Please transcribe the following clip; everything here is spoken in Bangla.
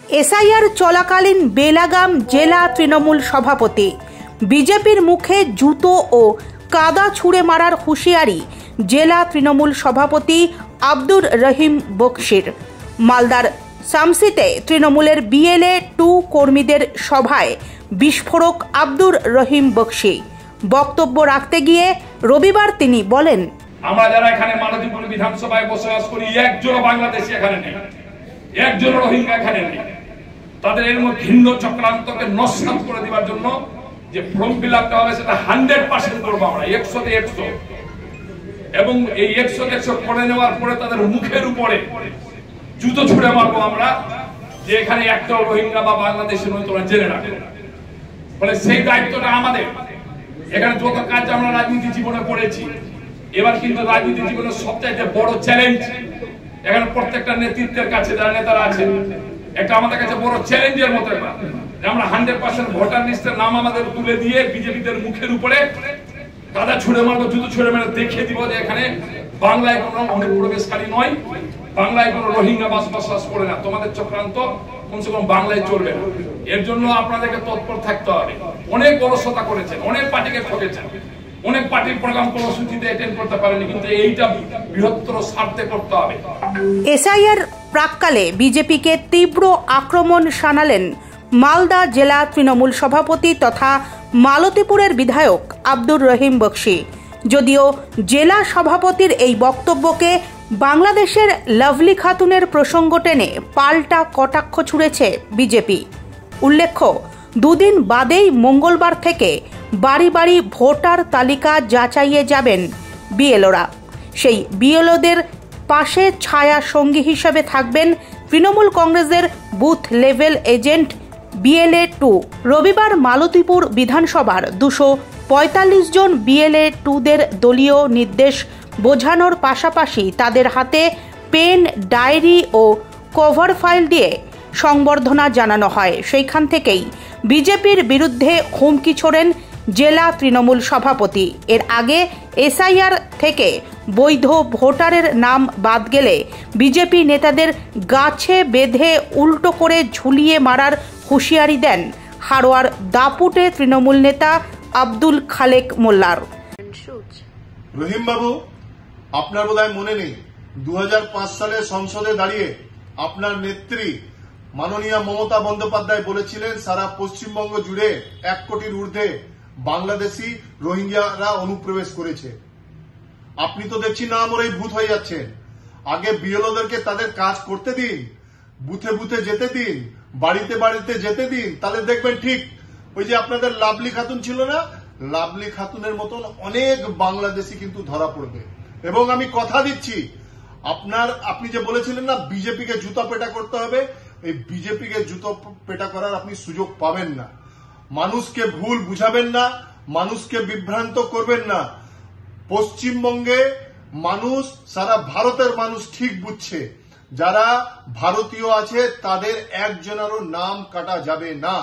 এসআইআর চলাকালীন বেলাগাম জেলা তৃণমূল সভাপতি বিজেপির মুখে জুতো ও কাদা ছুঁড়ে মারার হুঁশিয়ারি জেলা তৃণমূল সভাপতি আব্দুর রহিম বক্সির। মালদার শামসিতে তৃণমূলের BLA 2 কর্মীদের সভায় বিস্ফোরক আব্দুর রহিম বক্সি। বক্তব্য রাখতে গিয়ে রবিবার তিনি বলেন, আমরা যারা এখানে মালতীপুর বিধানসভায় বসবাস করি, একজনও বাংলাদেশি এখানে নেই, একজনও রোহিঙ্গা এখানে নেই। তাদের এর মধ্যে ভিন্ন চক্রান্তকে নস্বাত করে দেওয়ার জন্য যে ফর্ম ফিল আপটা হবে সেটা 100% করবো আমরা, 100তে 100। এবং এই 100তে 100 করে নেওয়ার পরে তাদের মুখের উপরে জুতো ছুঁড়ে মারবো আমরা, যে এখানে একটাও রোহিঙ্গা বা বাংলাদেশি নয়, তোমরা জেনে রাখো। ফলে সেই দায়িত্বটা আমাদের। এখানে যত কাজ আমরা রাজনীতি জীবনে করেছি, এবার কিন্তু রাজনীতি জীবনের সবচাইতে বড় চ্যালেঞ্জ এখানে প্রত্যেকটা নেতৃত্বের কাছে, যারা নেতারা আছেন, একটা আমাদের কাছে বড় চ্যালেঞ্জের মতো আমরা 100% ভোটার লিস্টের নাম আমাদের তুলে দিয়ে বিজেপিদের মুখের উপরে কাদা ছুঁড়ে মারবো, জুতো ছুঁড়ে মেরে দেখিয়ে দিব যে এখানে বাংলায় কোনো অনুপ্রবেশকারী নয়, বাংলায় কোনো রোহিঙ্গা বসবাস করে না, তোমাদের চক্রান্ত কমসে কম বাংলায় চলবে না। এর জন্য আপনাদেরকে তৎপর থাকতে হবে। অনেক অলসতা করেছেন, অনেক পার্টিকে ঠকেছেন, অনেক পার্টির প্রোগ্রাম কর্মসূচিতে অ্যাটেন্ড করতে পারেনি, কিন্তু এইটা বৃহত্তর স্বার্থে করতে হবে। এসআইআর প্রাক্কালে বিজেপিকে তীব্র আক্রমণ শানালেন মালদা জেলা তৃণমূল সভাপতি তথা মালতীপুরের বিধায়ক আব্দুর রহিম বক্সি। যদিও জেলা সভাপতির এই বক্তব্যকে বাংলাদেশের লাভলি খাতুনের প্রসঙ্গ টেনে পাল্টা কটাক্ষ ছুঁড়েছে বিজেপি। উল্লেখ্য, দুদিন বাদেই মঙ্গলবার থেকে বাড়ি বাড়ি ভোটার তালিকা যাচাইয়ে যাবেন বিএলওরা। সেই বিএলওদের পাশে ছায়া সঙ্গী হিসেবে থাকবেন তৃণমূল কংগ্রেসের বুথ লেভেল এজেন্ট BLA 2। রবিবার মালতীপুর বিধানসভার 245 জন BLA 2দের দলীয় নির্দেশ বোঝানোর পাশাপাশি তাদের হাতে পেন, ডায়েরি ও কভার ফাইল দিয়ে সংবর্ধনা জানানো হয়। সেইখান থেকেই বিজেপির বিরুদ্ধে হুমকি ছোড়েন জেলা তৃণমূল সভাপতি। এর আগে এসআইআর থেকে বৈধ ভোটারের নাম বাদ গেলে বিজেপি নেতাদের গাছে বেঁধে উল্টো করে ঝুলিয়ে মারার হুঁশিয়ারি দেন হাড়োয়ার দাপুটে তৃণমূল নেতা আব্দুল খালেক মোল্লার। রহিম বাবু, আপনার বোধহয় মনে নেই, 2005 সালে সংসদে দাঁড়িয়ে আপনার নেত্রী মাননীয়া মমতা বন্দ্যোপাধ্যায় বলেছিলেন সারা পশ্চিমবঙ্গ জুড়ে 1 কোটির ঊর্ধ্বে বাংলাদেশি রোহিঙ্গারা অনুপ্রবেশ করেছে। আপনি তো দেখছি না মরেই ভূত হয়ে যাচ্ছেন। আগে বিএলওদেরকে তাদের কাজ করতে দিন, বুথে বুথে যেতে দিন, বাড়িতে বাড়িতে যেতে দিন, তাহলে দেখবেন ঠিক ওই যে আপনাদের লাভলি খাতুন ছিল না, লাভলি খাতুনের মতন অনেক বাংলাদেশি কিন্তু ধরা পড়বে। এবং আমি কথা দিচ্ছি, আপনি যে বলেছিলেন না বিজেপিকে জুতা পেটা করতে হবে, এই বিজেপিকে জুতো পেটা করার আপনি সুযোগ পাবেন না। মানুষকে ভুল বুঝাবেন না, মানুষকে বিভ্রান্ত করবেন না। পশ্চিমবঙ্গে মানুষ, সারা ভারতের মানুষ ঠিক বুঝছে, যারা ভারতীয় আছে তাদের একজনেরও নাম কাটা যাবে না।